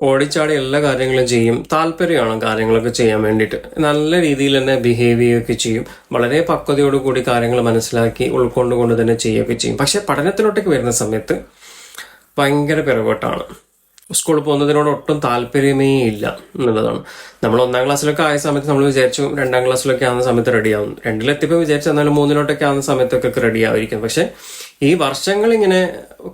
ഓടിച്ചാടി എല്ലാ കാര്യങ്ങളും ചെയ്യും, താല്പര്യമാണ് കാര്യങ്ങളൊക്കെ ചെയ്യാൻ വേണ്ടിയിട്ട്, നല്ല രീതിയിൽ തന്നെ ബിഹേവ് ചെയ്യുകയൊക്കെ ചെയ്യും, വളരെ പക്വതയോടുകൂടി കാര്യങ്ങൾ മനസ്സിലാക്കി ഉൾക്കൊണ്ടുകൊണ്ട് തന്നെ ചെയ്യുകയൊക്കെ ചെയ്യും. പക്ഷെ പഠനത്തിലോട്ടേക്ക് വരുന്ന സമയത്ത് ഭയങ്കര പിറകോട്ടാണ്. സ്കൂളിൽ പോകുന്നതിനോട് ഒട്ടും താല്പര്യമേ ഇല്ല എന്നുള്ളതാണ്. നമ്മൾ 1ാം ക്ലാസ്സിലൊക്കെ ആയ സമയത്ത് നമ്മൾ വിചാരിച്ചു 2ാം ക്ലാസ്സിലൊക്കെ ആവുന്ന സമയത്ത് റെഡിയാവും, 2ലെത്തിയപ്പോൾ വിചാരിച്ചു എന്നാലും 3ലോട്ടൊക്കെ ആവുന്ന സമയത്തൊക്കെ റെഡി ആയിരിക്കും. പക്ഷെ ഈ വർഷങ്ങൾ ഇങ്ങനെ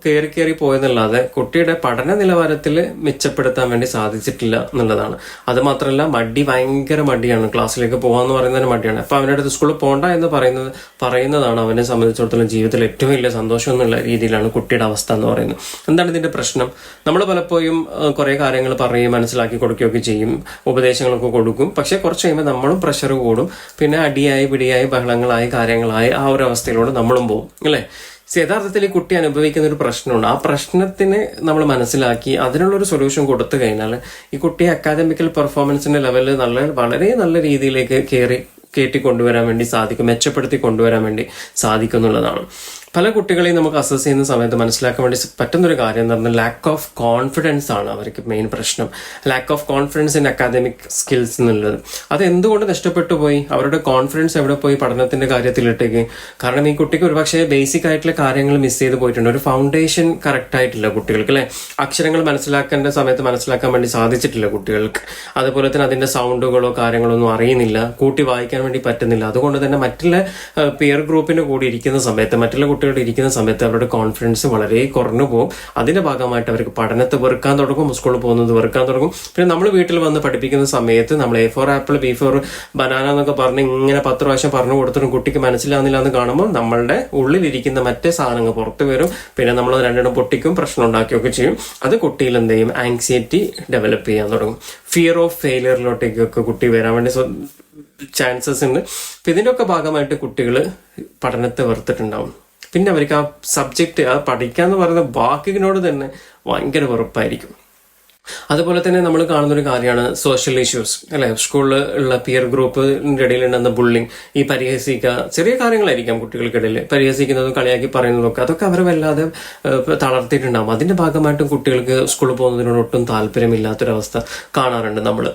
കയറി പോയെന്നല്ലാതെ കുട്ടിയുടെ പഠന നിലവാരത്തിൽ മെച്ചപ്പെടുത്താൻ വേണ്ടി സാധിച്ചിട്ടില്ല എന്നുള്ളതാണ്. അത് മാത്രമല്ല ഭയങ്കര മടിയാണ്, ക്ലാസ്സിലേക്ക് പോകാന്ന് പറയുന്നതിന് മടിയാണ്. അപ്പൊ അവൻ്റെ അടുത്ത് സ്കൂളിൽ പോകണ്ട എന്ന് പറയുന്നതാണ് അവനെ സംബന്ധിച്ചിടത്തോളം ജീവിതത്തിൽ ഏറ്റവും വലിയ സന്തോഷം എന്നുള്ള രീതിയിലാണ് കുട്ടിയുടെ അവസ്ഥ എന്ന് പറയുന്നത്. എന്താണ് ഇതിന്റെ പ്രശ്നം? നമ്മൾ പലപ്പോഴും കുറെ കാര്യങ്ങൾ പറയുകയും മനസ്സിലാക്കി കൊടുക്കുകയൊക്കെ ചെയ്യും, ഉപദേശങ്ങളൊക്കെ കൊടുക്കും. പക്ഷെ കുറച്ച് കഴിയുമ്പോൾ നമ്മളും പ്രഷർ കൂടും, പിന്നെ അടിയായി പിടിയായി ബഹളങ്ങളായി കാര്യങ്ങളായി ആ ഒരു അവസ്ഥയിലൂടെ നമ്മളും പോകും, അല്ലേ? യഥാർത്ഥത്തിൽ ഈ കുട്ടി അനുഭവിക്കുന്ന ഒരു പ്രശ്നമുണ്ട്. ആ പ്രശ്നത്തിന് നമ്മൾ മനസ്സിലാക്കി അതിനുള്ളൊരു സൊല്യൂഷൻ കൊടുത്തു കഴിഞ്ഞാൽ ഈ കുട്ടി അക്കാദമിക്കൽ പെർഫോമൻസിന്റെ ലെവലിൽ വളരെ നല്ല രീതിയിലേക്ക് കയറ്റി കൊണ്ടുവരാൻ വേണ്ടി സാധിക്കും, മെച്ചപ്പെടുത്തി കൊണ്ടുവരാൻ വേണ്ടി സാധിക്കും എന്നുള്ളതാണ്. പല കുട്ടികളെയും നമുക്ക് അസസ് ചെയ്യുന്ന സമയത്ത് മനസ്സിലാക്കാൻ വേണ്ടി പറ്റുന്നൊരു കാര്യം എന്ന് പറഞ്ഞാൽ ലാക്ക് ഓഫ് കോൺഫിഡൻസ് ആണ് അവർക്ക് മെയിൻ പ്രശ്നം. Lack of confidence in academic skills എന്നുള്ളത് അത് എന്തുകൊണ്ട് നഷ്ടപ്പെട്ടു പോയി? അവരുടെ കോൺഫിഡൻസ് എവിടെ പോയി പഠനത്തിന്റെ കാര്യത്തിലിട്ടേക്ക്? കാരണം ഈ കുട്ടിക്ക് ഒരുപക്ഷെ ബേസിക് ആയിട്ടുള്ള കാര്യങ്ങൾ മിസ് ചെയ്ത് പോയിട്ടുണ്ട്. ഒരു ഫൗണ്ടേഷൻ കറക്റ്റ് ആയിട്ടില്ല കുട്ടികൾക്ക്, അല്ലെ? അക്ഷരങ്ങൾ മനസ്സിലാക്കേണ്ട സമയത്ത് മനസ്സിലാക്കാൻ വേണ്ടി സാധിച്ചിട്ടില്ല കുട്ടികൾക്ക്. അതുപോലെ തന്നെ അതിന്റെ സൗണ്ടുകളോ കാര്യങ്ങളോ ഒന്നും അറിയുന്നില്ല, കൂട്ടി വായിക്കാൻ വേണ്ടി പറ്റുന്നില്ല. അതുകൊണ്ട് തന്നെ മറ്റുള്ള പിയർ ഗ്രൂപ്പിന്റെ കൂടി ഇരിക്കുന്ന സമയത്ത്, മറ്റുള്ള കുട്ടികളുടെ ഇരിക്കുന്ന സമയത്ത് അവരുടെ കോൺഫിഡൻസ് വളരെ കുറഞ്ഞു പോകും. അതിന്റെ ഭാഗമായിട്ട് അവർക്ക് പഠനത്തെ വെറുക്കാൻ തുടങ്ങും, സ്കൂളിൽ പോകുന്നത് വെറുക്കാൻ തുടങ്ങും. പിന്നെ നമ്മൾ വീട്ടിൽ വന്ന് പഠിപ്പിക്കുന്ന സമയത്ത് നമ്മൾ A4 ആപ്പിൾ B4 ബനാന എന്നൊക്കെ പറഞ്ഞ് ഇങ്ങനെ 10 പ്രാവശ്യം പറഞ്ഞു കൊടുത്തിട്ടും കുട്ടിക്ക് മനസ്സിലാവുന്നില്ല എന്ന് കാണുമ്പോൾ നമ്മളുടെ ഉള്ളിലിരിക്കുന്ന മറ്റേ സാധനങ്ങൾ പുറത്തു വരും. പിന്നെ നമ്മൾ രണ്ടെണ്ണം പൊട്ടിക്കും, പ്രശ്നം ഉണ്ടാക്കുകയൊക്കെ ചെയ്യും. അത് കുട്ടിയിൽ എന്ത് ചെയ്യും? ആങ്സൈറ്റി ഡെവലപ്പ് ചെയ്യാൻ തുടങ്ങും. ഫിയർ ഓഫ് ഫെയിലിയറിലോട്ടേക്കൊക്കെ കുട്ടി വരാൻ വേണ്ടി ചാൻസസ് ഉണ്ട്. അപ്പൊ ഇതിന്റെ ഒക്കെ ഭാഗമായിട്ട് കുട്ടികൾ പഠനത്തെ വെറുത്തിട്ടുണ്ടാവും. പിന്നെ അവർക്ക് ആ സബ്ജക്റ്റ്, ആ പഠിക്കാന്ന് പറയുന്ന വാക്കിനോട് തന്നെ ഭയങ്കര വെറുപ്പായിരിക്കും. അതുപോലെ തന്നെ നമ്മൾ കാണുന്നൊരു കാര്യമാണ് സോഷ്യൽ ഇഷ്യൂസ്, അല്ലെ? സ്കൂളിൽ ഉള്ള പിയർ ഗ്രൂപ്പിന്റെ ഇടയിൽ ഉണ്ടെന്ന ബുള്ളിങ്, ഈ പരിഹസിക്കുക, ചെറിയ കാര്യങ്ങളായിരിക്കാം കുട്ടികൾക്കിടയിൽ പരിഹസിക്കുന്നതും കളിയാക്കി പറയുന്നതൊക്കെ, അതൊക്കെ അവരെ വല്ലാതെ തളർത്തിയിട്ടുണ്ടാവും. അതിന്റെ ഭാഗമായിട്ടും കുട്ടികൾക്ക് സ്കൂളിൽ പോകുന്നതിനോട് ഒട്ടും താല്പര്യമില്ലാത്തൊരവസ്ഥ കാണാറുണ്ട് നമ്മൾ.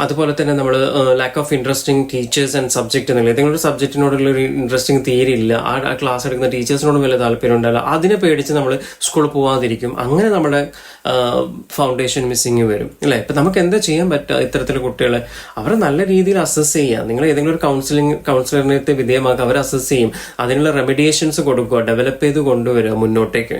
അതുപോലെ തന്നെ നമ്മൾ lack of interesting teachers and subject എന്നുള്ള ഏതെങ്കിലും ഒരു സബ്ജക്റ്റിനോടുള്ള ഒരു ഇൻട്രസ്റ്റിംഗ് തീരെ ഇല്ല, ആ ക്ലാസ് എടുക്കുന്ന ടീച്ചേഴ്സിനോടും വലിയ താല്പര്യം ഉണ്ടാവില്ല, അതിനെ പേടിച്ച് നമ്മൾ സ്കൂളിൽ പോകാതിരിക്കും. അങ്ങനെ നമ്മുടെ ഫൗണ്ടേഷൻ മിസ്സിങ് വരും, അല്ലെ? ഇപ്പൊ നമുക്ക് എന്താ ചെയ്യാൻ പറ്റുക? ഇത്തരത്തിലുള്ള കുട്ടികളെ അവരെ നല്ല രീതിയിൽ അസസ് ചെയ്യുക. നിങ്ങൾ ഏതെങ്കിലും ഒരു കൗൺസിലറിനെ വിധേയമാക്കുക, അവർ അസസ് ചെയ്യും, അതിനുള്ള റെമഡിയേഷൻസ് കൊടുക്കുക, ഡെവലപ്പ് ചെയ്ത് കൊണ്ടുവരിക മുന്നോട്ടേക്ക്.